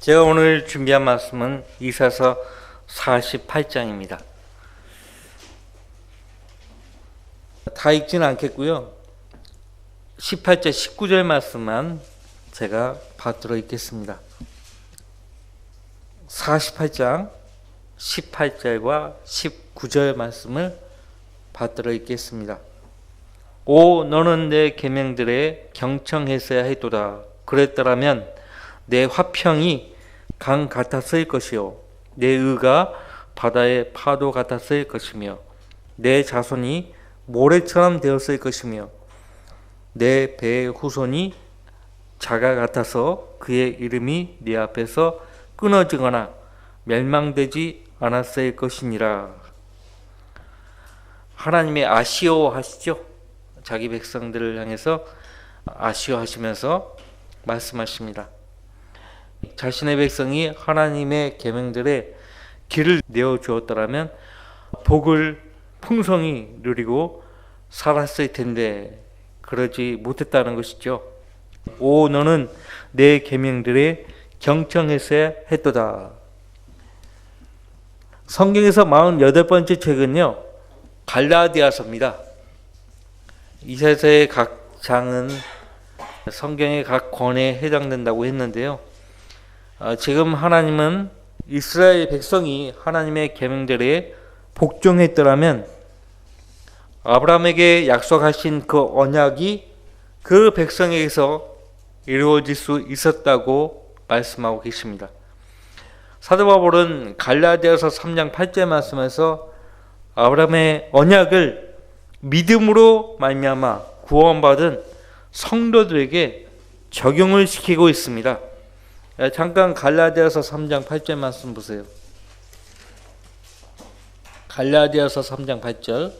제가 오늘 준비한 말씀은 이사서 48장입니다. 다 읽지는 않겠고요. 18절 19절 말씀만 제가 받들어 읽겠습니다. 48장 18절과 19절 말씀을 받들어 읽겠습니다. 오 너는 내 계명들에 경청했어야 했도다. 그랬더라면 내 화평이 강 같았을 것이요 내 의가 바다의 파도 같았을 것이며 내 자손이 모래처럼 되었을 것이며 내 배의 후손이 자가 같아서 그의 이름이 네 앞에서 끊어지거나 멸망되지 않았을 것이니라. 하나님의 아쉬워하시죠. 자기 백성들을 향해서 아쉬워하시면서 말씀하십니다. 자신의 백성이 하나님의 계명들에 길을 내어 주었더라면 복을 풍성히 누리고 살았을 텐데 그러지 못했다는 것이죠. 오 너는 내 계명들에 경청했어야 했도다. 성경에서 48번째 책은요 갈라디아서입니다. 이사서의 각 장은 성경의 각 권에 해당된다고 했는데요. 지금 하나님은 이스라엘 백성이 하나님의 계명들에 복종했더라면 아브라함에게 약속하신 그 언약이 그 백성에게서 이루어질 수 있었다고 말씀하고 계십니다. 사도 바울은 갈라디아서 3장 8절 말씀에서 아브라함의 언약을 믿음으로 말미암아 구원받은 성도들에게 적용을 시키고 있습니다. 잠깐 갈라디아서 3장 8절 말씀 보세요. 갈라디아서 3장 8절.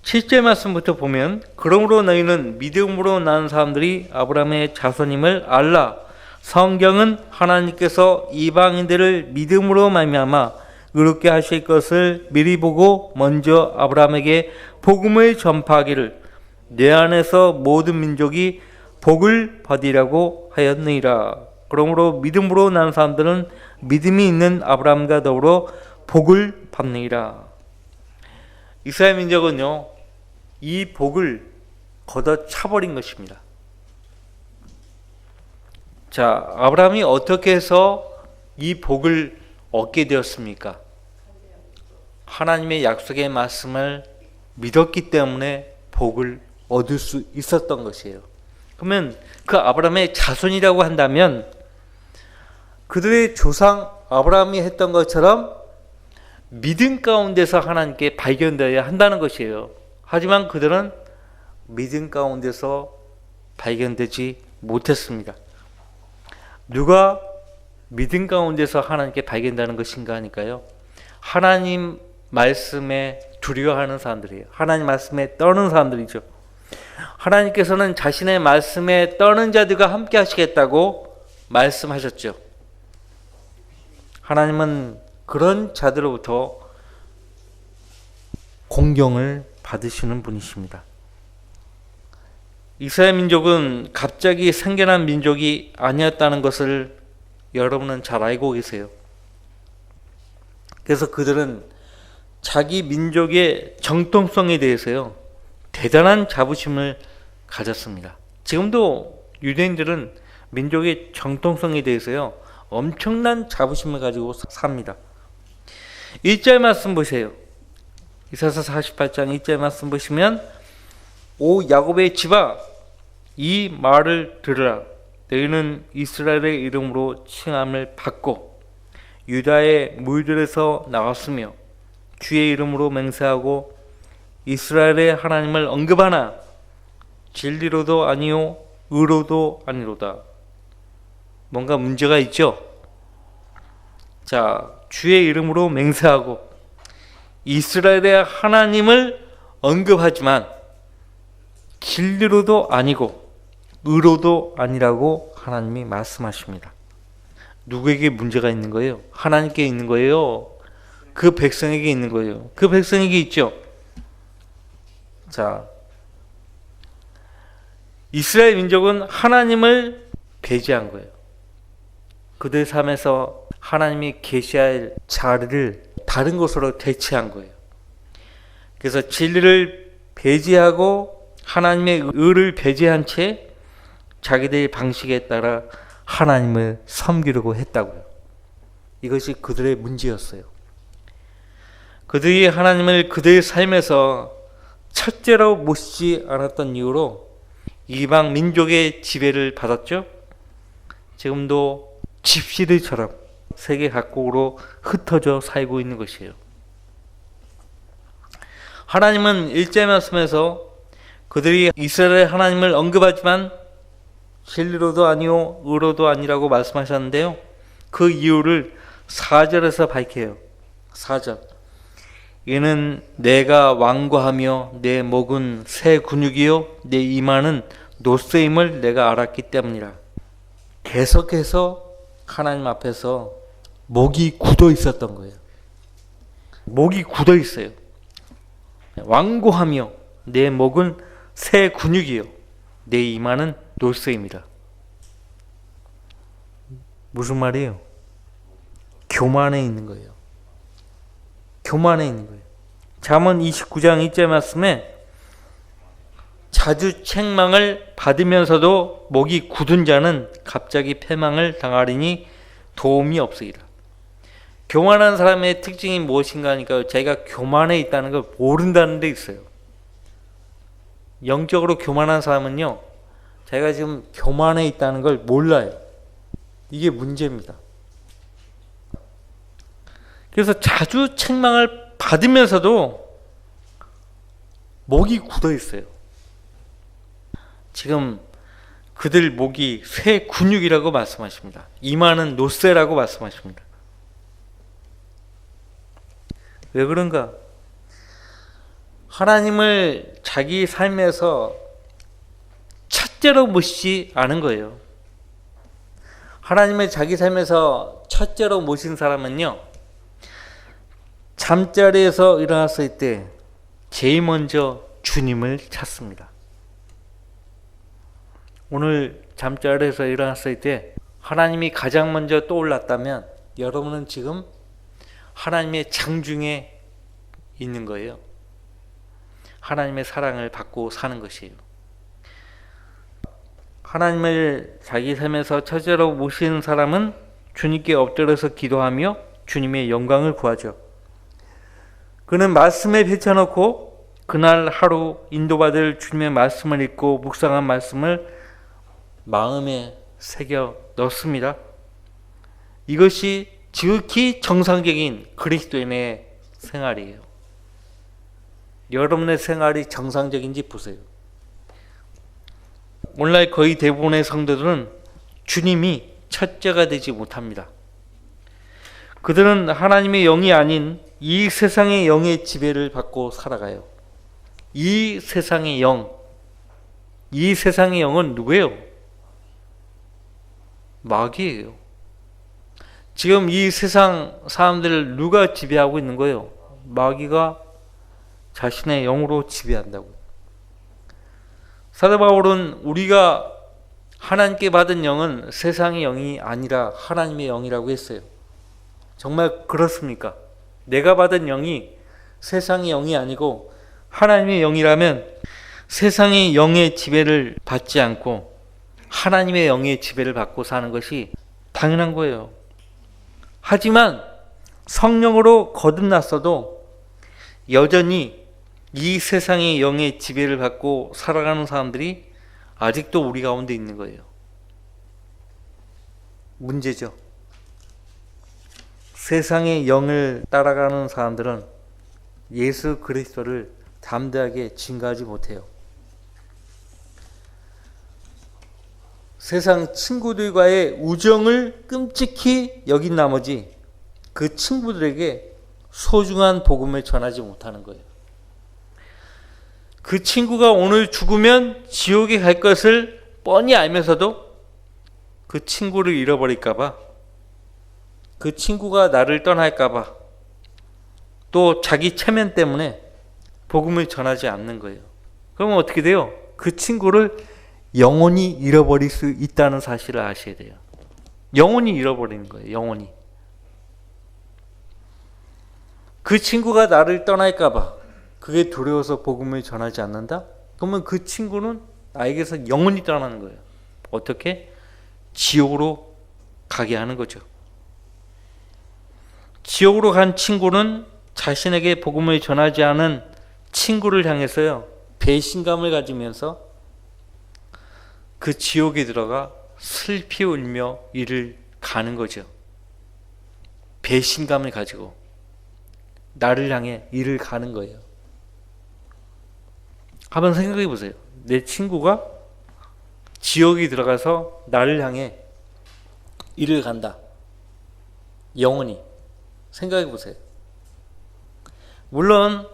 실제 말씀부터 보면 그러므로 너희는 믿음으로 낳은 사람들이 아브라함의 자손임을 알라. 성경은 하나님께서 이방인들을 믿음으로 말미암아 의롭게 하실 것을 미리 보고 먼저 아브라함에게 복음을 전파하기를 내 안에서 모든 민족이 복을 받으리라고 하였느니라. 그러므로 믿음으로 난 사람들은 믿음이 있는 아브라함과 더불어 복을 받느니라. 이스라엘 민족은요 이 복을 걷어차버린 것입니다. 자, 아브라함이 어떻게 해서 이 복을 얻게 되었습니까? 하나님의 약속의 말씀을 믿었기 때문에 복을 얻을 수 있었던 것이에요. 그러면 그 아브라함의 자손이라고 한다면 그들의 조상 아브라함이 했던 것처럼 믿음 가운데서 하나님께 발견되어야 한다는 것이에요. 하지만 그들은 믿음 가운데서 발견되지 못했습니다. 누가 믿음 가운데서 하나님께 발견되는 것인가 하니까요. 하나님 말씀에 두려워하는 사람들이에요. 하나님 말씀에 떠는 사람들이죠. 하나님께서는 자신의 말씀에 떠는 자들과 함께 하시겠다고 말씀하셨죠. 하나님은 그런 자들로부터 공경을 받으시는 분이십니다. 이스라엘 민족은 갑자기 생겨난 민족이 아니었다는 것을 여러분은 잘 알고 계세요. 그래서 그들은 자기 민족의 정통성에 대해서요 대단한 자부심을 가졌습니다. 지금도 유대인들은 민족의 정통성에 대해서요 엄청난 자부심을 가지고 삽니다. 1절 말씀 보세요. 이사서 48장 1절 말씀 보시면 오 야곱의 집아 이 말을 들으라. 너희는 이스라엘의 이름으로 칭함을 받고 유다의 물들에서 나왔으며 주의 이름으로 맹세하고 이스라엘의 하나님을 언급하나 진리로도 아니요 의로도 아니로다. 뭔가 문제가 있죠. 자, 주의 이름으로 맹세하고 이스라엘의 하나님을 언급하지만 진리로도 아니고 의로도 아니라고 하나님이 말씀하십니다. 누구에게 문제가 있는 거예요? 하나님께 있는 거예요? 그 백성에게 있는 거예요? 그 백성에게 있죠. 자, 이스라엘 민족은 하나님을 배제한 거예요. 그들 삶에서 하나님이 계시할 자리를 다른 것으로 대체한 거예요. 그래서 진리를 배제하고 하나님의 의를 배제한 채 자기들의 방식에 따라 하나님을 섬기려고 했다고요. 이것이 그들의 문제였어요. 그들이 하나님을 그들의 삶에서 첫째로 모시지 않았던 이유로 이방 민족의 지배를 받았죠. 지금도 집시들처럼 세계 각국으로 흩어져 살고 있는 것이에요. 하나님은 일제 말씀에서 그들이 이스라엘 하나님을 언급하지만 진리로도 아니요 의로도 아니라고 말씀하셨는데요. 그 이유를 4절에서 밝혀요. 4절. 이는 내가 완고하며 내 목은 새 근육이요 내 이마는 노쇠임을 내가 알았기 때문이라. 계속해서 하나님 앞에서 목이 굳어 있었던 거예요. 목이 굳어 있어요. 완고하며 내 목은 새 근육이요 내 이마는 노쇠입니다. 무슨 말이에요? 교만에 있는 거예요. 교만에 있는 거예요. 잠언 29장 1절 말씀에 자주 책망을 받으면서도 목이 굳은 자는 갑자기 패망을 당하리니 도움이 없으리라. 교만한 사람의 특징이 무엇인가 하니까 자기가 교만해 있다는 걸 모른다는 데 있어요. 영적으로 교만한 사람은요, 자기가 지금 교만해 있다는 걸 몰라요. 이게 문제입니다. 그래서 자주 책망을 받으면서도 목이 굳어 있어요. 지금 그들 목이 쇠 근육이라고 말씀하십니다. 이마는 노쇠라고 말씀하십니다. 왜 그런가? 하나님을 자기 삶에서 첫째로 모시지 않은 거예요. 하나님을 자기 삶에서 첫째로 모신 사람은요, 잠자리에서 일어났을 때 제일 먼저 주님을 찾습니다. 오늘 잠자리에서 일어났을 때 하나님이 가장 먼저 떠올랐다면 여러분은 지금 하나님의 장중에 있는 거예요. 하나님의 사랑을 받고 사는 것이에요. 하나님을 자기 삶에서 첫째로 모시는 사람은 주님께 엎드려서 기도하며 주님의 영광을 구하죠. 그는 말씀에 펼쳐놓고 그날 하루 인도받을 주님의 말씀을 읽고 묵상한 말씀을 마음에 새겨 넣습니다. 이것이 지극히 정상적인 그리스도인의 생활이에요. 여러분의 생활이 정상적인지 보세요. 오늘날 거의 대부분의 성도들은 주님이 첫째가 되지 못합니다. 그들은 하나님의 영이 아닌 이 세상의 영의 지배를 받고 살아가요. 이 세상의 영, 이 세상의 영은 누구예요? 마귀예요. 지금 이 세상 사람들을 누가 지배하고 있는 거예요? 마귀가 자신의 영으로 지배한다고요. 사도 바울은 우리가 하나님께 받은 영은 세상의 영이 아니라 하나님의 영이라고 했어요. 정말 그렇습니까? 내가 받은 영이 세상의 영이 아니고 하나님의 영이라면 세상의 영의 지배를 받지 않고 하나님의 영의 지배를 받고 사는 것이 당연한 거예요. 하지만 성령으로 거듭났어도 여전히 이 세상의 영의 지배를 받고 살아가는 사람들이 아직도 우리 가운데 있는 거예요. 문제죠. 세상의 영을 따라가는 사람들은 예수 그리스도를 담대하게 증거하지 못해요. 세상 친구들과의 우정을 끔찍히 여긴 나머지 그 친구들에게 소중한 복음을 전하지 못하는 거예요. 그 친구가 오늘 죽으면 지옥에 갈 것을 뻔히 알면서도 그 친구를 잃어버릴까봐, 그 친구가 나를 떠날까봐, 또 자기 체면 때문에 복음을 전하지 않는 거예요. 그러면 어떻게 돼요? 그 친구를 영원히 잃어버릴 수 있다는 사실을 아셔야 돼요. 영원히 잃어버리는 거예요. 영원히. 그 친구가 나를 떠날까 봐 그게 두려워서 복음을 전하지 않는다? 그러면 그 친구는 나에게서 영원히 떠나는 거예요. 어떻게? 지옥으로 가게 하는 거죠. 지옥으로 간 친구는 자신에게 복음을 전하지 않은 친구를 향해서요, 배신감을 가지면서 그 지옥에 들어가 슬피 울며 이를 가는 거죠. 배신감을 가지고 나를 향해 이를 가는 거예요. 한번 생각해 보세요. 내 친구가 지옥에 들어가서 나를 향해 이를 간다. 영원히. 생각해 보세요. 물론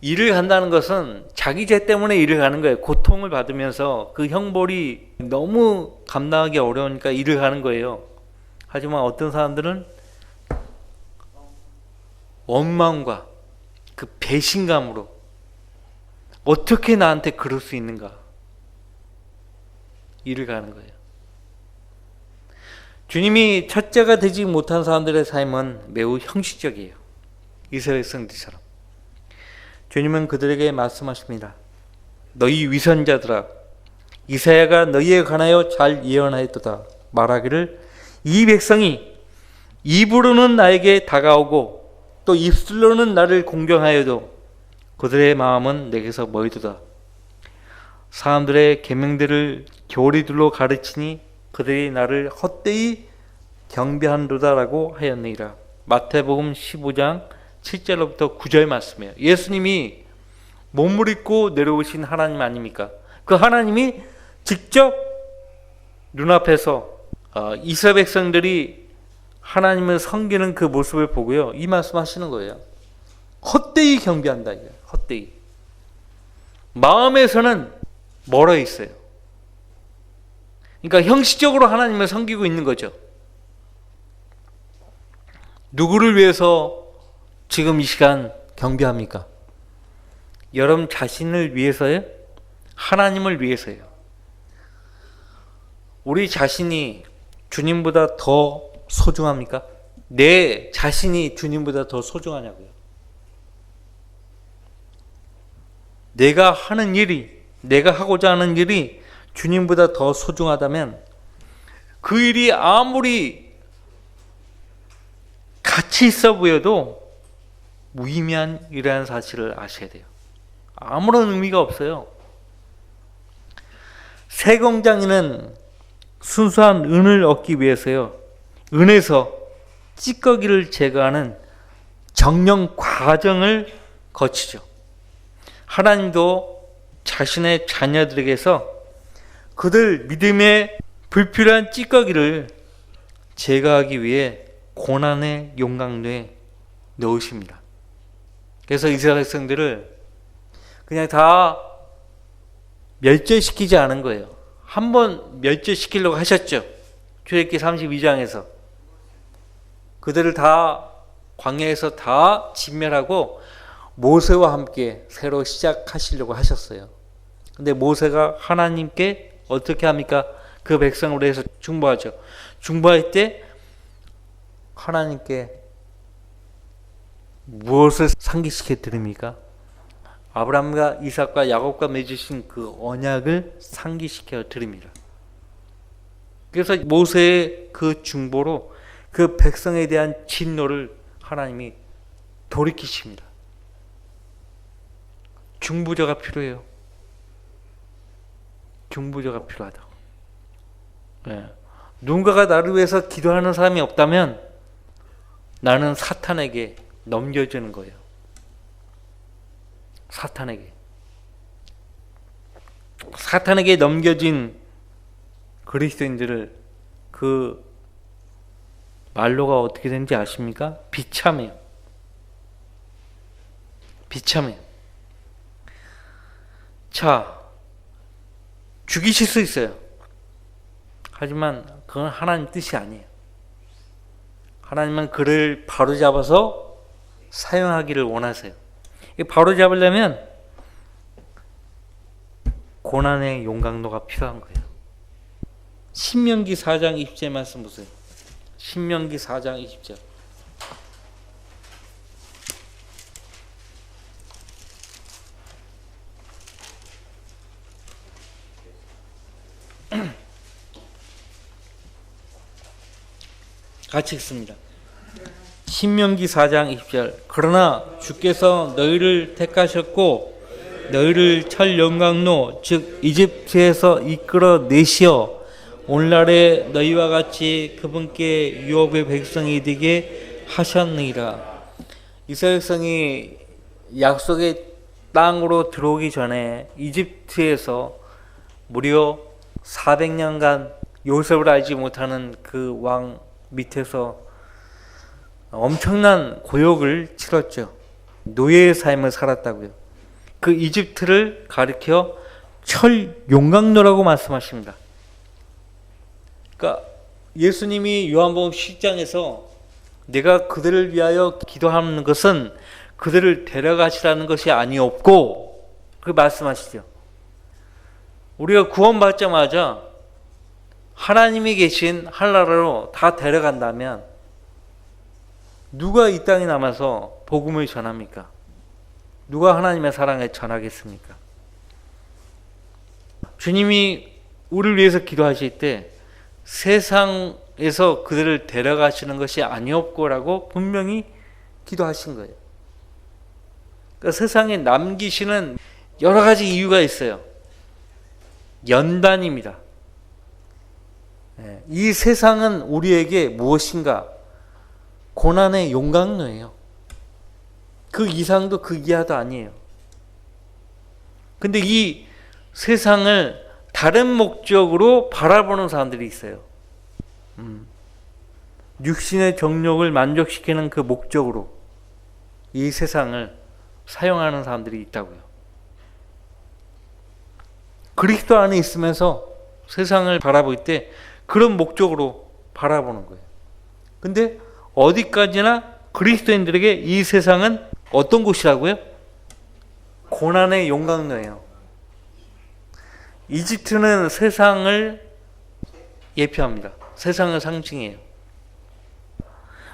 일을 간다는 것은 자기 죄 때문에 일을 가는 거예요. 고통을 받으면서 그 형벌이 너무 감당하기 어려우니까 일을 가는 거예요. 하지만 어떤 사람들은 원망과 그 배신감으로 어떻게 나한테 그럴 수 있는가 일을 가는 거예요. 주님이 첫째가 되지 못한 사람들의 삶은 매우 형식적이에요. 이스라엘 백성들처럼. 주님은 그들에게 말씀하십니다. 너희 위선자들아, 이사야가 너희에 관하여 잘 예언하였도다. 말하기를 이 백성이 입으로는 나에게 다가오고 또 입술로는 나를 공경하여도 그들의 마음은 내게서 멀도다. 사람들의 계명들을 교리들로 가르치니 그들이 나를 헛되이 경배한도다라고 하였느니라. 마태복음 15장 7절로부터 9절 말씀이에요. 예수님이 몸을 입고 내려오신 하나님 아닙니까? 그 하나님이 직접 눈앞에서 이스라엘 백성들이 하나님을 섬기는 그 모습을 보고요, 이 말씀하시는 거예요. 헛되이 경배한다. 헛되이. 마음에서는 멀어 있어요. 그러니까 형식적으로 하나님을 섬기고 있는 거죠. 누구를 위해서 지금 이 시간 경배합니까? 여러분 자신을 위해서요? 하나님을 위해서요? 우리 자신이 주님보다 더 소중합니까? 내 자신이 주님보다 더 소중하냐고요? 내가 하는 일이, 내가 하고자 하는 일이 주님보다 더 소중하다면 그 일이 아무리 가치 있어 보여도 무의미한 일이라는 사실을 아셔야 돼요. 아무런 의미가 없어요. 세공장인은 순수한 은을 얻기 위해서요, 은에서 찌꺼기를 제거하는 정령 과정을 거치죠. 하나님도 자신의 자녀들에게서 그들 믿음의 불필요한 찌꺼기를 제거하기 위해 고난의 용광로에 넣으십니다. 그래서 이스라엘 백성들을 그냥 다 멸절시키지 않은 거예요. 한번 멸절시키려고 하셨죠. 출애굽기 32장에서 그들을 다 광야에서 다 진멸하고 모세와 함께 새로 시작하시려고 하셨어요. 근데 모세가 하나님께 어떻게 합니까? 그 백성을 위해서 중보하죠. 중보할 때 하나님께 무엇을 상기시켜 드립니까? 아브라함과 이삭과 야곱과 맺으신 그 언약을 상기시켜 드립니다. 그래서 모세의 그 중보로 그 백성에 대한 진노를 하나님이 돌이키십니다. 중보자가 필요해요. 중보자가 필요하다고. 네. 누군가가 나를 위해서 기도하는 사람이 없다면 나는 사탄에게 넘겨주는 거예요. 사탄에게 넘겨진 그리스도인들을 그 말로가 어떻게 되는지 아십니까? 비참해요. 비참해요. 자, 죽이실 수 있어요. 하지만 그건 하나님 뜻이 아니에요. 하나님은 그를 바로잡아서 사용하기를 원하세요. 바로잡으려면 고난의 용광로가 필요한 거예요. 신명기 4장 20절 말씀 보세요. 신명기 4장 20절. 같이 읽습니다. 신명기 4장 20절. 그러나 주께서 너희를 택하셨고 너희를 첫 영광로 즉 이집트에서 이끌어 내시어 오늘날에 너희와 같이 그분께 유업의 백성이 되게 하셨느니라. 이스라엘 백성이 약속의 땅으로 들어오기 전에 이집트에서 무려 400년간 요셉을 알지 못하는 그 왕 밑에서 엄청난 고역을 치렀죠. 노예의 삶을 살았다고요. 그 이집트를 가리켜 철 용광로라고 말씀하십니다. 그러니까 예수님이 요한복음 10장에서 내가 그들을 위하여 기도하는 것은 그들을 데려가시라는 것이 아니었고 그 말씀하시죠. 우리가 구원받자마자 하나님이 계신 한나라로 다 데려간다면 누가 이 땅에 남아서 복음을 전합니까? 누가 하나님의 사랑을 전하겠습니까? 주님이 우리를 위해서 기도하실 때 세상에서 그들을 데려가시는 것이 아니었고라고 분명히 기도하신 거예요. 그러니까 세상에 남기시는 여러 가지 이유가 있어요. 연단입니다. 이 세상은 우리에게 무엇인가? 고난의 용광로예요. 그 이상도 그 이하도 아니에요. 근데 이 세상을 다른 목적으로 바라보는 사람들이 있어요. 육신의 정욕을 만족시키는 그 목적으로 이 세상을 사용하는 사람들이 있다고요. 그리스도 안에 있으면서 세상을 바라볼 때 그런 목적으로 바라보는 거예요. 근데 어디까지나 그리스도인들에게 이 세상은 어떤 곳이라고요? 고난의 용광로예요. 이집트는 세상을 예표합니다. 세상을 상징해요.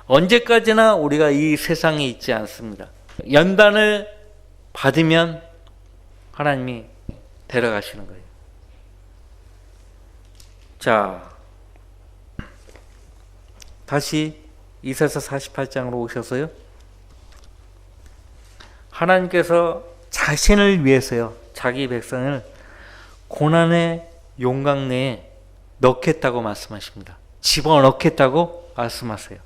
언제까지나 우리가 이 세상에 있지 않습니다. 연단을 받으면 하나님이 데려가시는 거예요. 자, 다시 이사야 48장으로 오셔서요. 하나님께서 자신을 위해서요, 자기 백성을 고난의 용광로에 넣겠다고 말씀하십니다. 집어넣겠다고 말씀하세요.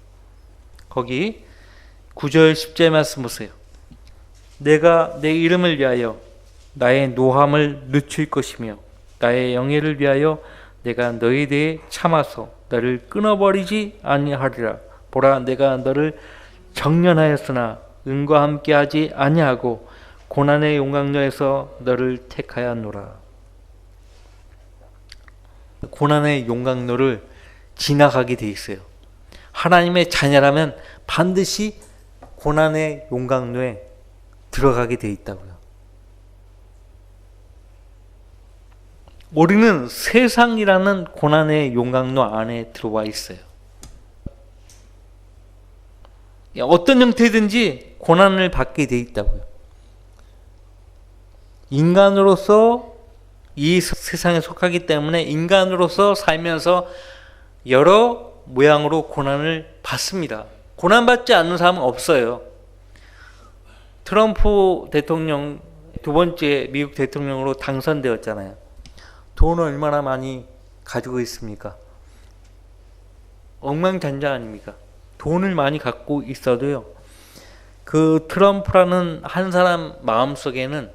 거기 9절 10절 말씀 보세요. 내가 내 이름을 위하여 나의 노함을 늦출 것이며 나의 영예를 위하여 내가 너희에 대해 참아서 너를 끊어버리지 아니하리라. 보라, 내가 너를 정련하였으나 은과 함께하지 아니하고 고난의 용광로에서 너를 택하였노라. 고난의 용광로를 지나가게 돼 있어요. 하나님의 자녀라면 반드시 고난의 용광로에 들어가게 돼 있다고요. 우리는 세상이라는 고난의 용광로 안에 들어와 있어요. 어떤 형태든지 고난을 받게 돼 있다고요. 인간으로서 이 세상에 속하기 때문에 인간으로서 살면서 여러 모양으로 고난을 받습니다. 고난받지 않는 사람은 없어요. 트럼프 대통령 두 번째 미국 대통령으로 당선되었잖아요. 돈을 얼마나 많이 가지고 있습니까? 억만장자 아닙니까? 돈을 많이 갖고 있어도요, 그 트럼프라는 한 사람 마음속에는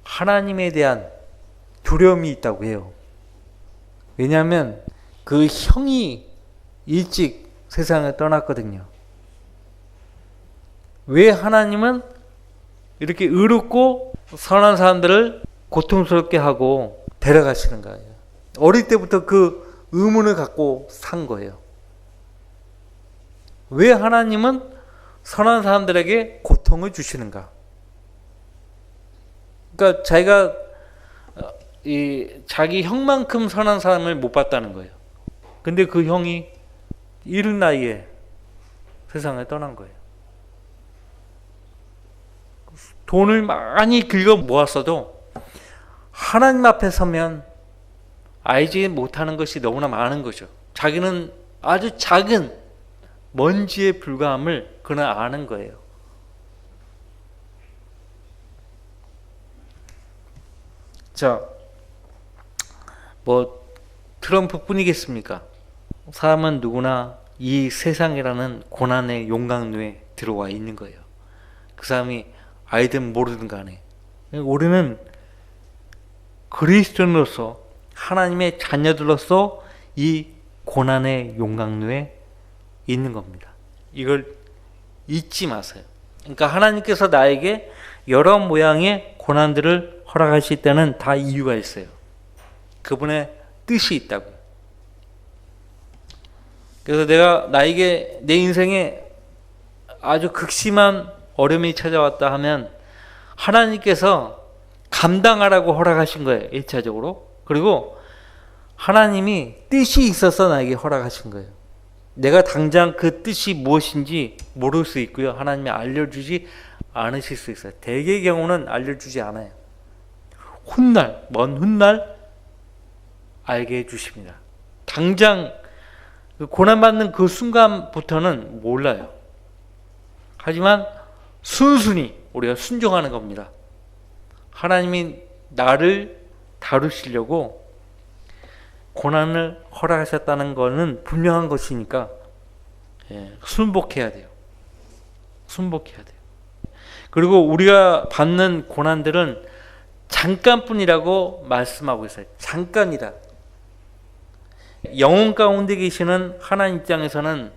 하나님에 대한 두려움이 있다고 해요. 왜냐하면 그 형이 일찍 세상을 떠났거든요. 왜 하나님은 이렇게 의롭고 선한 사람들을 고통스럽게 하고 데려가시는 거예요? 어릴 때부터 그 의문을 갖고 산 거예요. 왜 하나님은 선한 사람들에게 고통을 주시는가? 그러니까 자기가 자기 형만큼 선한 사람을 못 봤다는 거예요. 근데 그 형이 이른 나이에 세상을 떠난 거예요. 돈을 많이 긁어 모았어도 하나님 앞에 서면 알지 못하는 것이 너무나 많은 거죠. 자기는 아주 작은 먼지에 불과함을 그는 아는 거예요. 자, 트럼프뿐이겠습니까? 사람은 누구나 이 세상이라는 고난의 용광로에 들어와 있는 거예요. 그 사람이 알든 모르든 간에 우리는 그리스도인으로서 하나님의 자녀들로서 이 고난의 용광로에 있는 겁니다. 이걸 잊지 마세요. 그러니까 하나님께서 나에게 여러 모양의 고난들을 허락하실 때는 다 이유가 있어요. 그분의 뜻이 있다고요. 그래서 나에게 내 인생에 아주 극심한 어려움이 찾아왔다 하면 하나님께서 감당하라고 허락하신 거예요. 1차적으로. 그리고 하나님이 뜻이 있어서 나에게 허락하신 거예요. 내가 당장 그 뜻이 무엇인지 모를 수 있고요. 하나님이 알려주지 않으실 수 있어요. 대개의 경우는 알려주지 않아요. 먼 훗날 알게 해주십니다. 당장 고난받는 그 순간부터는 몰라요. 하지만 순순히 우리가 순종하는 겁니다. 하나님이 나를 다루시려고 고난을 허락하셨다는 것은 분명한 것이니까 순복해야 돼요. 순복해야 돼요. 그리고 우리가 받는 고난들은 잠깐뿐이라고 말씀하고 있어요. 잠깐이다. 영혼 가운데 계시는 하나님 입장에서는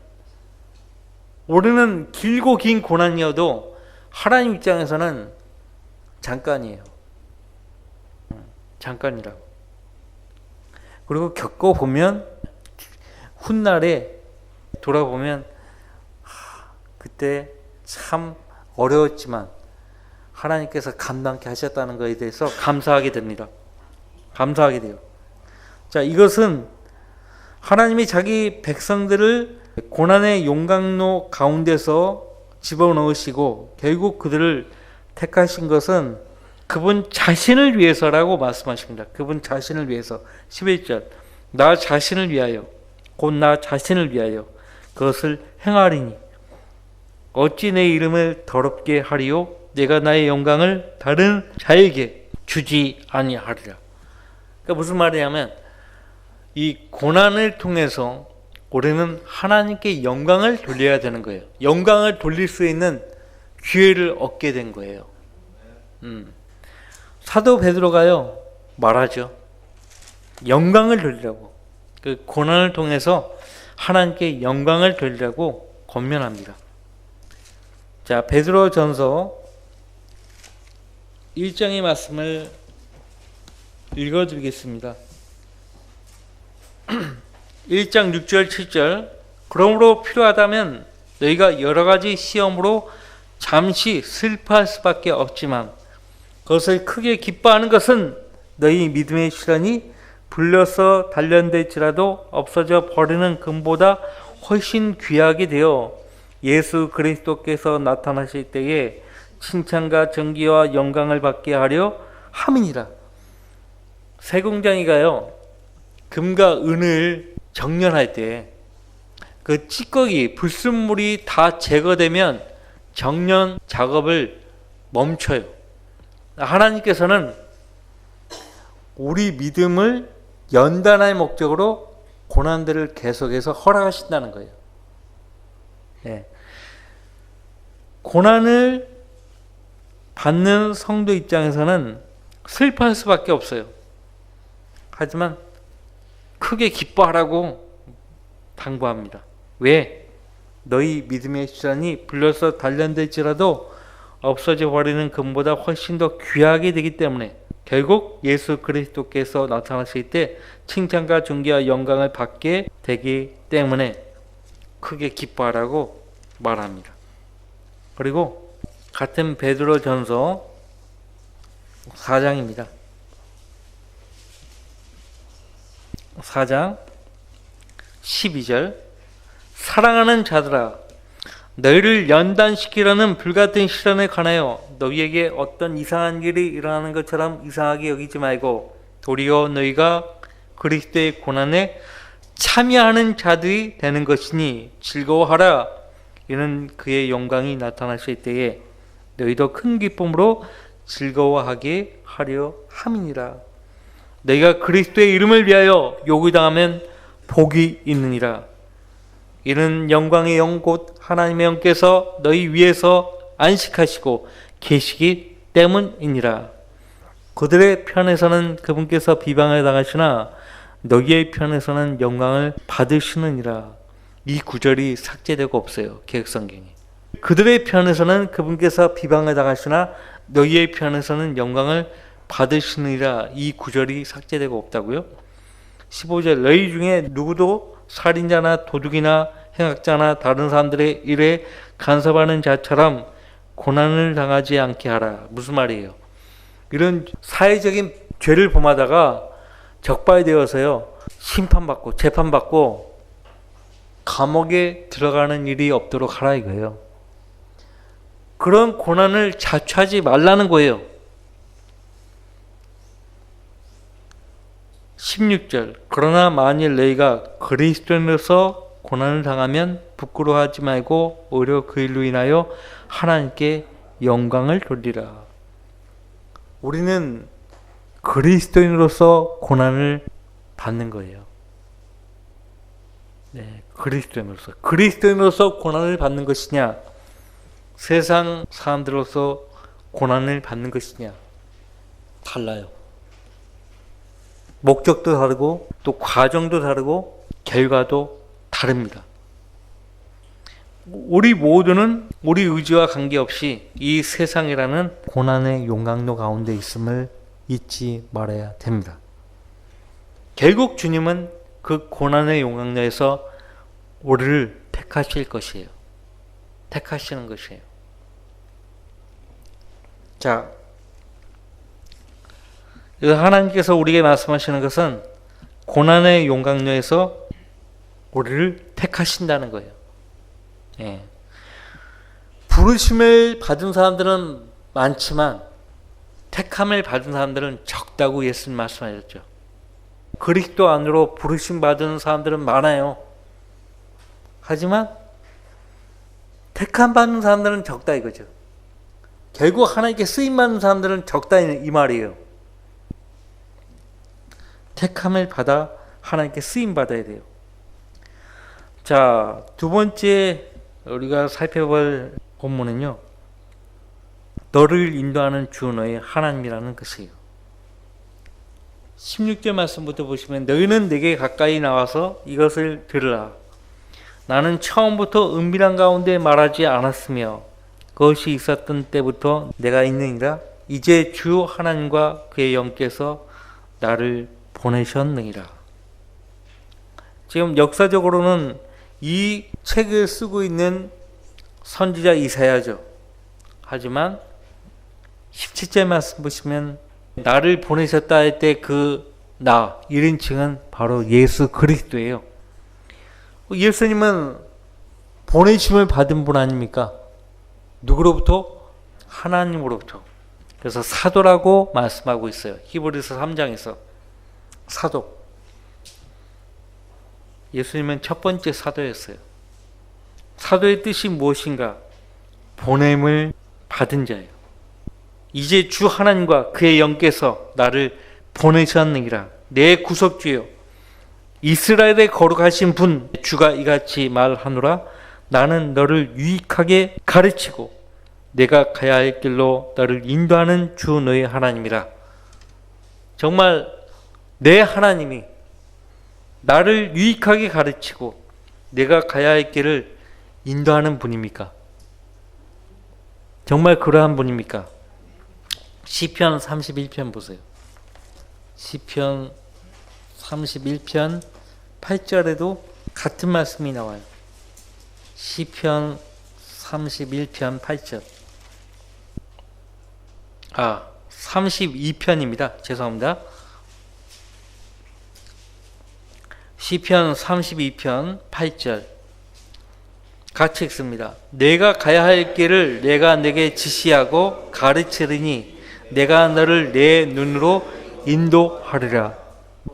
우리는 길고 긴 고난이어도 하나님 입장에서는 잠깐이에요. 잠깐이라고. 그리고 겪어보면 훗날에 돌아보면 그때 참 어려웠지만 하나님께서 감당케 하셨다는 것에 대해서 감사하게 됩니다. 감사하게 돼요. 자, 이것은 하나님이 자기 백성들을 고난의 용광로 가운데서 집어넣으시고 결국 그들을 택하신 것은 그분 자신을 위해서라고 말씀하십니다. 그분 자신을 위해서. 11절 나 자신을 위하여 곧 나 자신을 위하여 그것을 행하리니 어찌 내 이름을 더럽게 하리요 내가 나의 영광을 다른 자에게 주지 아니하리라. 그러니까 무슨 말이냐면 이 고난을 통해서 우리는 하나님께 영광을 돌려야 되는 거예요. 영광을 돌릴 수 있는 기회를 얻게 된 거예요. 사도 베드로가요 말하죠. 영광을 돌리라고. 그 고난을 통해서 하나님께 영광을 돌리라고 권면합니다. 자, 베드로전서 1장의 말씀을 읽어드리겠습니다. 1장 6절 7절 그러므로 필요하다면 너희가 여러 가지 시험으로 잠시 슬퍼할 수밖에 없지만 그것을 크게 기뻐하는 것은 너희 믿음의 시련이 불려서 단련될지라도 없어져 버리는 금보다 훨씬 귀하게 되어 예수 그리스도께서 나타나실 때에 칭찬과 존귀와 영광을 받게 하려 함이니라. 세공장이가요 금과 은을 정련할 때 그 찌꺼기 불순물이 다 제거되면 정련 작업을 멈춰요. 하나님께서는 우리 믿음을 연단할 목적으로 고난들을 계속해서 허락하신다는 거예요. 네. 고난을 받는 성도 입장에서는 슬퍼할 수밖에 없어요. 하지만 크게 기뻐하라고 당부합니다. 왜? 너희 믿음의 시련이 불려서 단련될지라도 없어져 버리는 금보다 훨씬 더 귀하게 되기 때문에 결국 예수 그리스도께서 나타나실 때 칭찬과 존귀와 영광을 받게 되기 때문에 크게 기뻐하라고 말합니다. 그리고 같은 베드로전서 4장입니다. 4장 12절 사랑하는 자들아 너희를 연단시키려는 불같은 시련에 관하여 너희에게 어떤 이상한 일이 일어나는 것처럼 이상하게 여기지 말고 도리어 너희가 그리스도의 고난에 참여하는 자들이 되는 것이니 즐거워하라. 이는 그의 영광이 나타나실 때에 너희도 큰 기쁨으로 즐거워하게 하려 함이니라. 너희가 그리스도의 이름을 위하여 요구당하면 복이 있느니라. 이는 영광의 영 곧 하나님의 영께서 너희 위에서 안식하시고 계시기 때문이니라. 그들의 편에서는 그분께서 비방을 당하시나 너희의 편에서는 영광을 받으시느니라. 이 구절이 삭제되고 없어요. 개혁성경에. 그들의 편에서는 그분께서 비방을 당하시나 너희의 편에서는 영광을 받으시느니라. 이 구절이 삭제되고 없다고요? 15절 너희 중에 누구도 살인자나 도둑이나 행악자나 다른 사람들의 일에 간섭하는 자처럼 고난을 당하지 않게 하라. 무슨 말이에요? 이런 사회적인 죄를 범하다가 적발되어서요 심판받고 재판받고 감옥에 들어가는 일이 없도록 하라 이거예요. 그런 고난을 자초하지 말라는 거예요. 16절 그러나 만일 너희가 그리스도인으로서 고난을 당하면 부끄러워하지 말고 오히려 그 일로 인하여 하나님께 영광을 돌리라. 우리는 그리스도인으로서 고난을 받는 거예요. 네, 그리스도인으로서 고난을 받는 것이냐 세상 사람들로서 고난을 받는 것이냐 달라요. 목적도 다르고 또 과정도 다르고 결과도 다릅니다. 우리 모두는 우리 의지와 관계없이 이 세상이라는 고난의 용광로 가운데 있음을 잊지 말아야 됩니다. 결국 주님은 그 고난의 용광로에서 우리를 택하실 것이에요. 택하시는 것이에요. 자, 하나님께서 우리에게 말씀하시는 것은 고난의 용광로에서 우리를 택하신다는 거예요. 예. 부르심을 받은 사람들은 많지만 택함을 받은 사람들은 적다고 예수님 말씀하셨죠. 그리스도 안으로 부르심 받은 사람들은 많아요. 하지만 택함 받는 사람들은 적다 이거죠. 결국 하나님께 쓰임 받는 사람들은 적다 이 말이에요. 택함을 받아 하나님께 쓰임 받아야 돼요. 자, 두 번째 우리가 살펴볼 본문은요. 너를 인도하는 주 너의 하나님이라는 것이에요. 16절 말씀부터 보시면 너희는 내게 가까이 나와서 이것을 들으라. 나는 처음부터 은밀한 가운데 말하지 않았으며 그것이 있었던 때부터 내가 있느니라. 이제 주 하나님과 그의 영께서 나를 보내셨느니라. 지금 역사적으로는 이 책을 쓰고 있는 선지자 이사야죠. 하지만 17절 말씀 보시면 나를 보내셨다 할 때 그 나 1인칭은 바로 예수 그리스도예요. 예수님은 보내심을 받은 분 아닙니까? 누구로부터? 하나님으로부터. 그래서 사도라고 말씀하고 있어요. 히브리서 3장에서 사도. 예수님은 첫 번째 사도였어요. 사도의 뜻이 무엇인가? 보냄을 받은 자예요. 이제 주 하나님과 그의 영께서 나를 보내셨느니라. 내 구속주여 이스라엘의 거룩하신 분 주가 이같이 말하노라. 나는 너를 유익하게 가르치고 내가 가야 할 길로 너를 인도하는 주 너의 하나님이라. 정말 내 하나님이 나를 유익하게 가르치고 내가 가야 할 길을 인도하는 분입니까? 정말 그러한 분입니까? 시편 31편 보세요. 시편 31편 8절에도 같은 말씀이 나와요. 시편 31편 8절. 32편입니다. 죄송합니다. 시편 32편 8절 같이 읽습니다. 내가 가야 할 길을 내가 내게 지시하고 가르치리니 내가 너를 내 눈으로 인도하리라.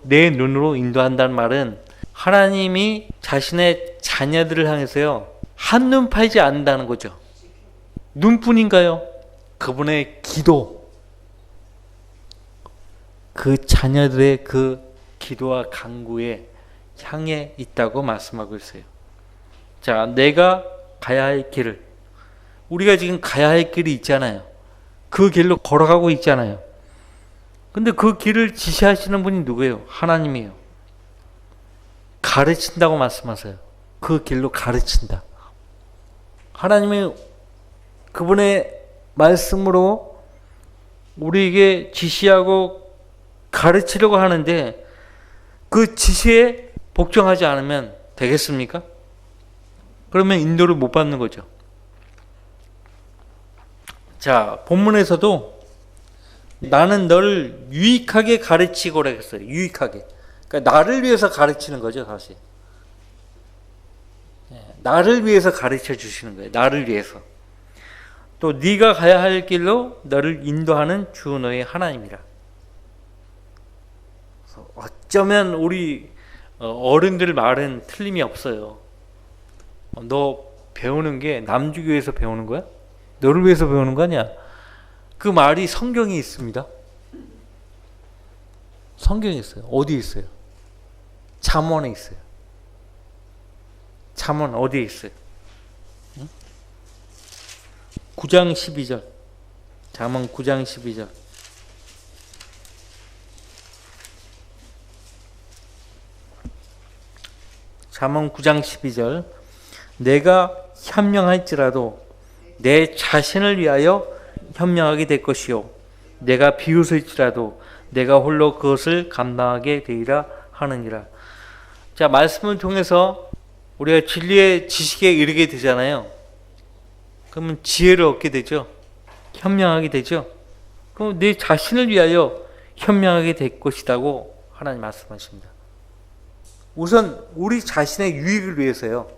내 눈으로 인도한다는 말은 하나님이 자신의 자녀들을 향해서요, 한눈 팔지 않는다는 거죠. 눈뿐인가요? 그분의 기도, 그 자녀들의 그 기도와 간구에 향해 있다고 말씀하고 있어요. 자, 내가 가야 할 길을, 우리가 지금 가야 할 길이 있잖아요. 그 길로 걸어가고 있잖아요. 근데 그 길을 지시하시는 분이 누구예요? 하나님이에요. 가르친다고 말씀하세요. 그 길로 가르친다. 하나님이 그분의 말씀으로 우리에게 지시하고 가르치려고 하는데 그 지시에 복종하지 않으면 되겠습니까? 그러면 인도를 못 받는 거죠. 자, 본문에서도 나는 너를 유익하게 가르치고라 했어요. 유익하게. 그러니까 나를 위해서 가르치는 거죠, 사실. 나를 위해서 가르쳐 주시는 거예요. 나를 위해서. 또 네가 가야 할 길로 너를 인도하는 주 너의 하나님이라. 어쩌면 우리 어른들 말은 틀림이 없어요. 너 배우는 게 남주교에서 배우는 거야? 너를 위해서 배우는 거 아니야? 그 말이 성경에 있습니다. 성경에 있어요. 어디 있어요? 잠언에 있어요. 잠언 어디에 있어요? 9장 12절. 잠언 9장 12절. 잠언 9장 12절. 내가 현명할지라도 내 자신을 위하여 현명하게 될 것이요 내가 비웃을지라도 내가 홀로 그것을 감당하게 되리라 하느니라. 자, 말씀을 통해서 우리가 진리의 지식에 이르게 되잖아요. 그러면 지혜를 얻게 되죠. 현명하게 되죠. 그럼 내 자신을 위하여 현명하게 될 것이라고 하나님 말씀하십니다. 우선 우리 자신의 유익을 위해서요,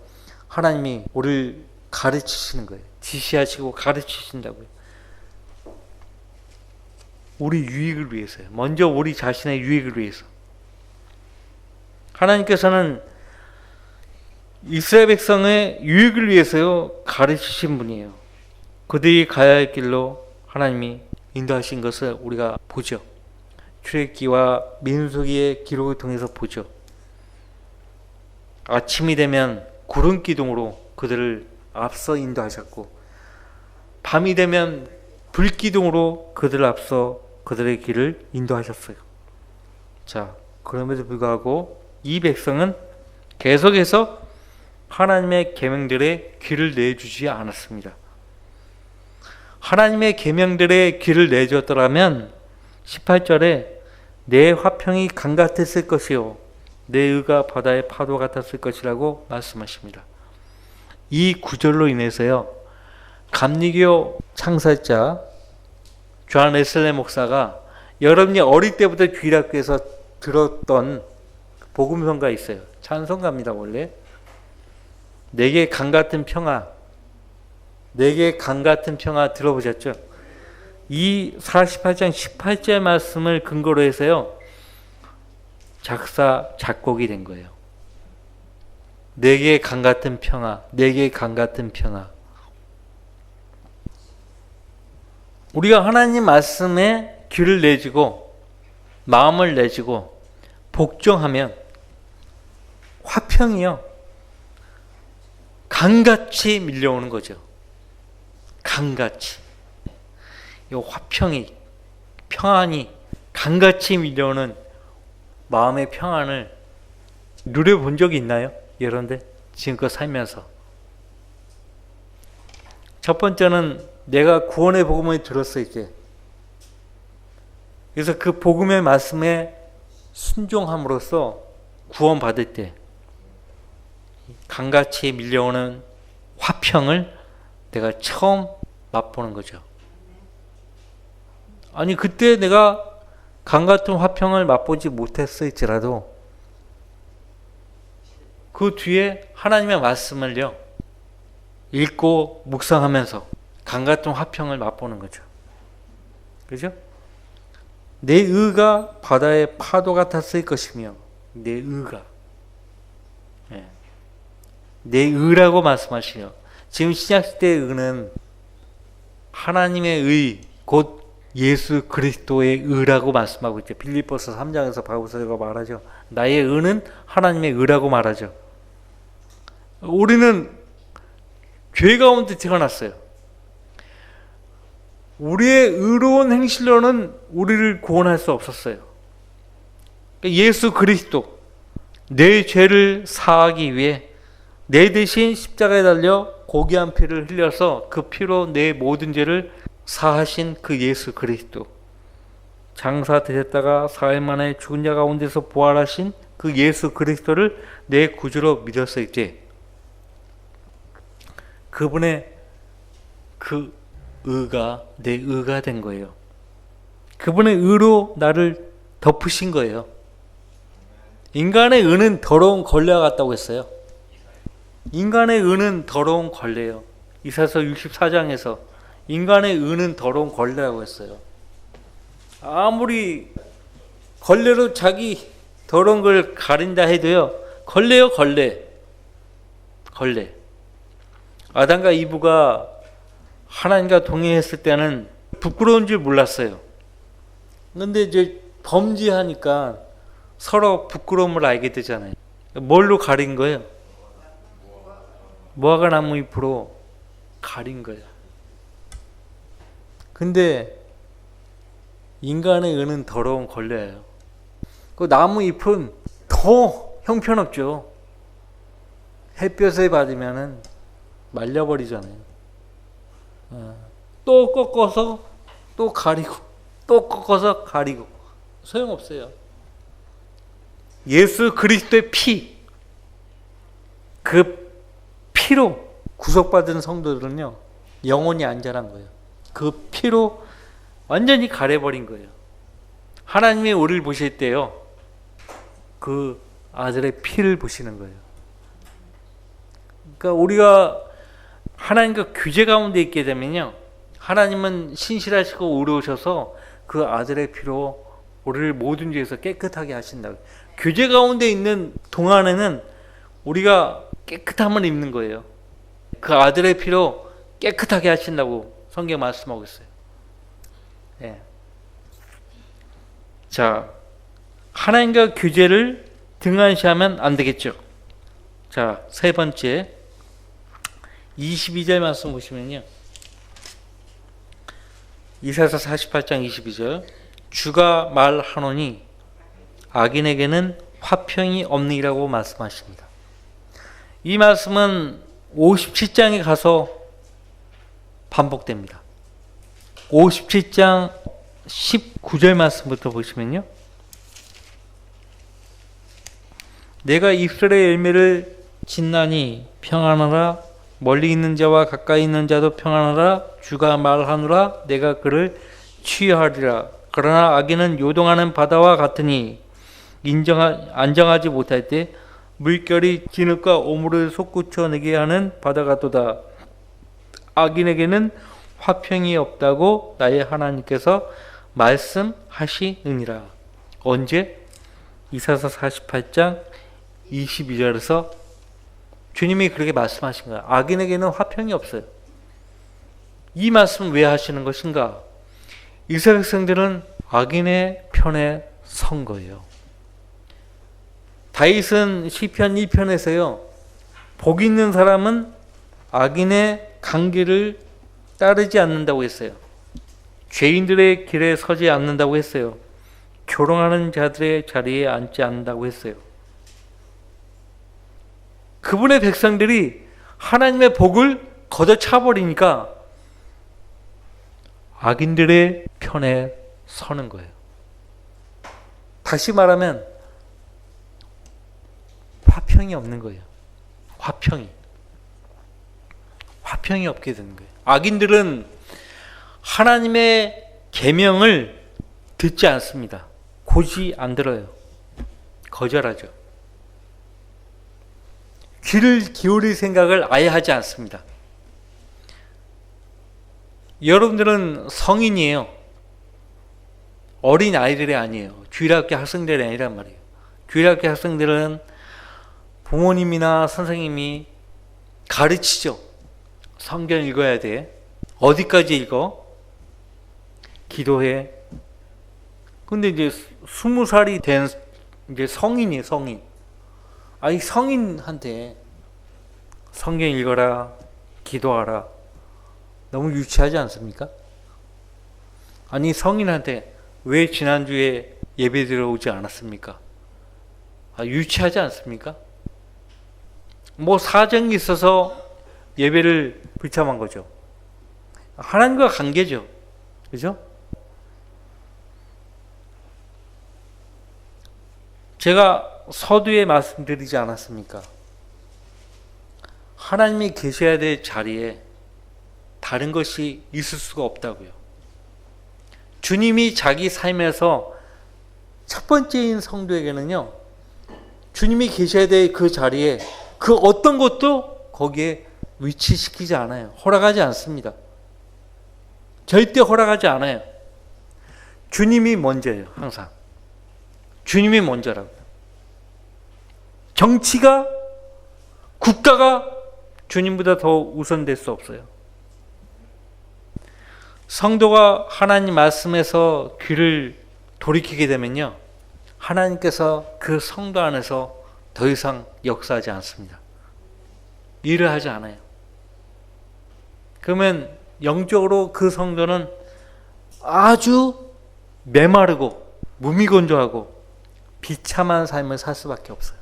하나님이 우리를 가르치시는 거예요. 지시하시고 가르치신다고요. 우리 유익을 위해서요. 먼저 우리 자신의 유익을 위해서. 하나님께서는 이스라엘 백성의 유익을 위해서요, 가르치신 분이에요. 그들이 가야 할 길로 하나님이 인도하신 것을 우리가 보죠. 출애굽기와 민수기의 기록을 통해서 보죠. 아침이 되면 구름 기둥으로 그들을 앞서 인도하셨고, 밤이 되면 불 기둥으로 그들을 앞서 그들의 길을 인도하셨어요. 자, 그럼에도 불구하고 이 백성은 계속해서 하나님의 계명들의 귀를 내주지 않았습니다. 하나님의 계명들의 귀를 내줬더라면 18절에 내 화평이 강 같았을 것이요 내 의가 바다의 파도 같았을 것이라고 말씀하십니다. 이 구절로 인해서요, 감리교 창설자 존 웨슬리 목사가 여러분이 어릴 때부터 귀락교에서 들었던 복음성가 있어요. 찬송가입니다. 원래 내게 강 같은 평화, 내게 강 같은 평화 들어보셨죠? 이 48장 18절 말씀을 근거로 해서요, 작사 작곡이 된 거예요. 내게 강 같은 평화, 내게 강 같은 평화. 우리가 하나님 말씀에 귀를 내주고 마음을 내주고 복종하면 화평이요, 강같이 밀려오는 거죠. 강같이. 이 화평이, 평안이 강같이 밀려오는 마음의 평안을 누려본 적이 있나요? 여러분들 지금껏 살면서. 첫 번째는 내가 구원의 복음을 들었을 때, 그래서 그 복음의 말씀에 순종함으로써 구원받을 때 강같이 밀려오는 화평을 내가 처음 맛보는 거죠. 아니, 그때 내가 강같은 화평을 맛보지 못했을지라도 그 뒤에 하나님의 말씀을요 읽고 묵상하면서 강같은 화평을 맛보는 거죠. 그죠? 내 의가 바다의 파도 같았을 것이며 내 의가 내 의라고 말씀하시요. 지금 신약시대의 의는 하나님의 의 곧 예수 그리스도의 의라고 말씀하고 있죠. 빌립보서 3장에서 바울서가 말하죠. 나의 의는 하나님의 의라고 말하죠. 우리는 죄 가운데 태어났어요. 우리의 의로운 행실로는 우리를 구원할 수 없었어요. 예수 그리스도 내 죄를 사하기 위해 내 대신 십자가에 달려 고귀한 피를 흘려서 그 피로 내 모든 죄를 사하신 그 예수 그리스도, 장사되셨다가 사흘 만에 죽은 자 가운데서 부활하신 그 예수 그리스도를 내 구주로 믿었을 때 그분의 그 의가 내 의가 된 거예요. 그분의 의로 나를 덮으신 거예요. 인간의 의는 더러운 걸레와 같다고 했어요. 인간의 의는 더러운 걸레예요. 이사야서 64장에서 인간의 의는 더러운 걸레라고 했어요. 아무리 걸레로 자기 더러운 걸 가린다 해도요, 걸레요, 걸레. 아담과 이브가 하나님과 동행했을 때는 부끄러운 줄 몰랐어요. 근데 이제 범죄하니까 서로 부끄러움을 알게 되잖아요. 뭘로 가린 거예요? 무화과 나무 잎으로 가린 거예요. 근데 인간의 의는 더러운 걸레예요. 그 나무 잎은 더 형편없죠. 햇볕에 받으면은 말려버리잖아요. 또 꺾어서 또 가리고 또 꺾어서 가리고 소용없어요. 예수 그리스도의 피, 그 피로 구속받은 성도들은요 영혼이 안전한 거예요. 그 피로 완전히 가려버린 거예요. 하나님이 우리를 보실 때요 그 아들의 피를 보시는 거예요. 그러니까 우리가 하나님과 규제 가운데 있게 되면요 하나님은 신실하시고 의로우셔서 그 아들의 피로 우리를 모든 죄에서 깨끗하게 하신다고. 규제 가운데 있는 동안에는 우리가 깨끗함을 입는 거예요. 그 아들의 피로 깨끗하게 하신다고 성경 말씀하고 있어요. 예. 자, 하나님과 규제를 등한시하면 안 되겠죠. 자, 세 번째 22절 말씀 보시면요. 이사야서 48장 22절 주가 말하노니 악인에게는 화평이 없느니라고 말씀하십니다. 이 말씀은 57장에 가서 반복됩니다. 57장 19절 말씀부터 보시면요. 내가 입술의 열매를 짓나니 평안하라. 멀리 있는 자와 가까이 있는 자도 평안하라. 주가 말하노라. 내가 그를 치유하리라. 그러나 악인은 요동하는 바다와 같으니 안정하지 못할 때 물결이 진흙과 오물을 솟구쳐내게 하는 바다 같도다. 악인에게는 화평이 없다고 나의 하나님께서 말씀하시느니라. 언제? 이사야서 48장 22절에서 주님이 그렇게 말씀하신 거예요. 악인에게는 화평이 없어요. 이 말씀을 왜 하시는 것인가? 이스라엘 백성들은 악인의 편에 선 거예요. 다윗은 시편 2편에서요. 복 있는 사람은 악인의 강길을 따르지 않는다고 했어요. 죄인들의 길에 서지 않는다고 했어요. 조롱하는 자들의 자리에 앉지 않는다고 했어요. 그분의 백성들이 하나님의 복을 걷어차버리니까 악인들의 편에 서는 거예요. 다시 말하면 화평이 없는 거예요. 화평이 없게 되는 거예요. 악인들은 하나님의 계명을 듣지 않습니다. 고지 안 들어요. 거절하죠. 귀를 기울일 생각을 아예 하지 않습니다. 여러분들은 성인이에요. 어린 아이들이 아니에요. 주일학교 학생들이 아니란 말이에요. 주일학교 학생들은 부모님이나 선생님이 가르치죠. 성경 읽어야 돼. 어디까지 읽어? 기도해. 근데 이제 20살이 된 이제 성인이에요, 성인. 이 성인한테 성경 읽어라, 기도하라. 너무 유치하지 않습니까? 아니, 성인한테 왜 지난주에 예배 들어오지 않았습니까? 유치하지 않습니까? 뭐 사정이 있어서 예배를 불참한 거죠. 하나님과 관계죠. 그죠? 제가 서두에 말씀드리지 않았습니까? 하나님이 계셔야 될 자리에 다른 것이 있을 수가 없다고요. 주님이 자기 삶에서 첫 번째인 성도에게는요, 주님이 계셔야 될 그 자리에 그 어떤 것도 거기에 위치시키지 않아요. 허락하지 않습니다. 절대 허락하지 않아요. 주님이 먼저예요, 항상. 주님이 먼저라고요. 정치가, 국가가 주님보다 더 우선될 수 없어요. 성도가 하나님 말씀에서 귀를 돌이키게 되면요, 하나님께서 그 성도 안에서 더 이상 역사하지 않습니다. 일을 하지 않아요. 그러면 영적으로 그 성도는 아주 메마르고 무미건조하고 비참한 삶을 살 수밖에 없어요.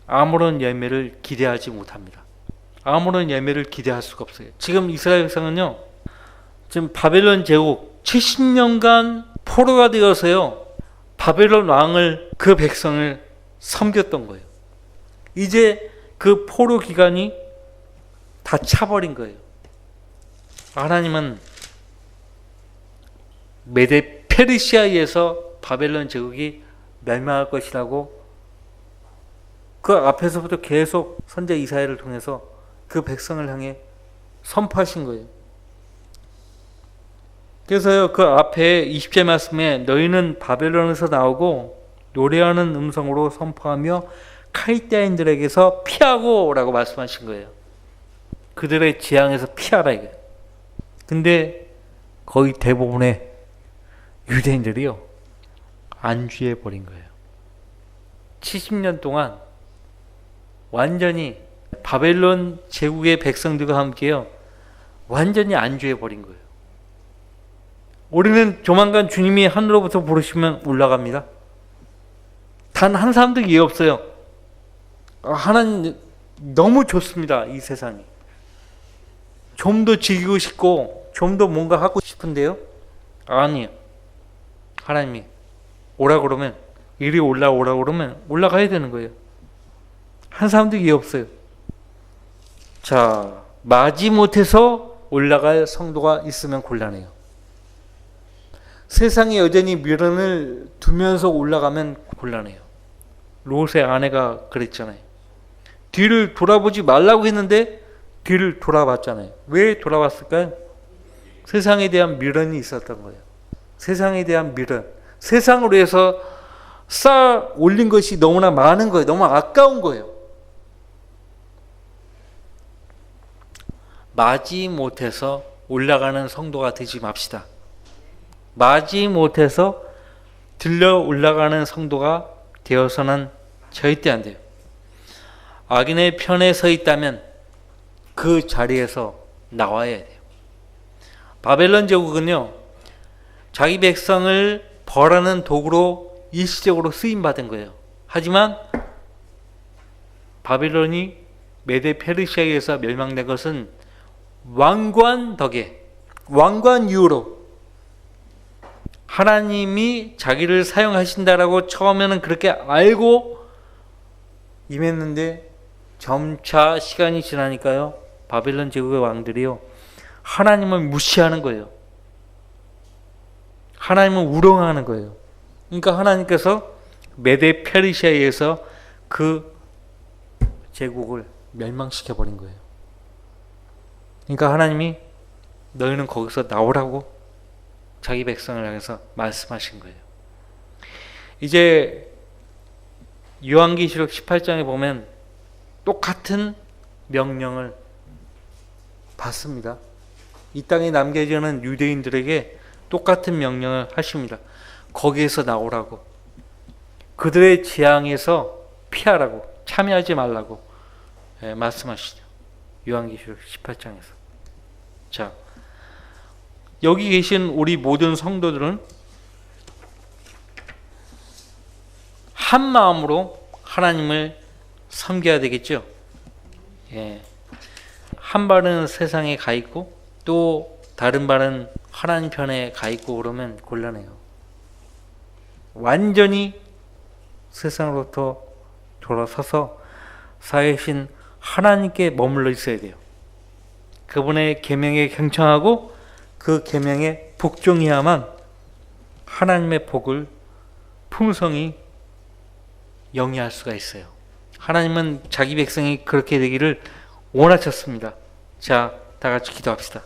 아무런 열매를 기대하지 못합니다. 아무런 열매를 기대할 수가 없어요. 지금 이스라엘 백성은요, 지금 바벨론 제국 70년간 포로가 되어서요, 바벨론 왕을, 그 백성을 섬겼던 거예요. 이제 그 포로 기간이 다 차버린 거예요. 하나님은 메데 페르시아에서 바벨론 제국이 멸망할 것이라고 그 앞에서부터 계속 선지자 이사야를 통해서 그 백성을 향해 선포하신 거예요. 그래서요, 그 앞에 20절 말씀에 너희는 바벨론에서 나오고 노래하는 음성으로 선포하며 칼대인들에게서 피하고 라고 말씀하신 거예요. 그들의 재앙에서 피하라 이거예요. 근데 거의 대부분의 유대인들이요, 안주해 버린 거예요. 70년 동안 완전히 바벨론 제국의 백성들과 함께요, 완전히 안주해 버린 거예요. 우리는 조만간 주님이 하늘로부터 부르시면 올라갑니다. 단 한 사람도 이해 없어요. 하나님 너무 좋습니다, 이 세상이. 좀 더 즐기고 싶고 좀 더 뭔가 하고 싶은데요, 아니에요. 하나님이 오라 그러면, 이리 올라오라 그러면 올라가야 되는 거예요. 한 사람도 이해 없어요. 자, 마지못해서 올라갈 성도가 있으면 곤란해요. 세상에 여전히 미련을 두면서 올라가면 곤란해요. 롯의 아내가 그랬잖아요. 뒤를 돌아보지 말라고 했는데 뒤를 돌아봤잖아요. 왜 돌아봤을까요? 세상에 대한 미련이 있었던 거예요. 세상에 대한 미련. 세상으로 해서 쌓아 올린 것이 너무나 많은 거예요. 너무 아까운 거예요. 마지못해서 올라가는 성도가 되지 맙시다. 마지못해서 들려 올라가는 성도가 되어서는 절대 안 돼요. 악인의 편에 서 있다면 그 자리에서 나와야 돼요. 바벨론 제국은요, 자기 백성을 벌하는 도구로 일시적으로 쓰임받은 거예요. 하지만 바벨론이 메데 페르시아에 의해서 멸망된 것은 왕관 덕에, 왕관 이후로 하나님이 자기를 사용하신다라고 처음에는 그렇게 알고 임했는데 점차 시간이 지나니까요, 바벨론 제국의 왕들이요, 하나님을 무시하는 거예요. 하나님을 우롱하는 거예요. 그러니까 하나님께서 메데 페르시아에 의해서 그 제국을 멸망시켜 버린 거예요. 그러니까 하나님이 너희는 거기서 나오라고 자기 백성을 향해서 말씀하신 거예요. 이제 요한계시록 18장에 보면 똑같은 명령을 받습니다. 이 땅에 남겨지는 유대인들에게 똑같은 명령을 하십니다. 거기에서 나오라고, 그들의 재앙에서 피하라고, 참여하지 말라고 말씀하시죠. 요한계시록 18장에서. 자, 여기 계신 우리 모든 성도들은 한 마음으로 하나님을 섬겨야 되겠죠. 한 발은 세상에 가 있고 또 다른 발은 하나님 편에 가 있고 그러면 곤란해요. 완전히 세상으로부터 돌아서서 살아계신 하나님께 머물러 있어야 돼요. 그분의 계명에 경청하고 그 계명에 복종해야만 하나님의 복을 풍성히 영위할 수가 있어요. 하나님은 자기 백성이 그렇게 되기를 원하셨습니다. 자, 다 같이 기도합시다.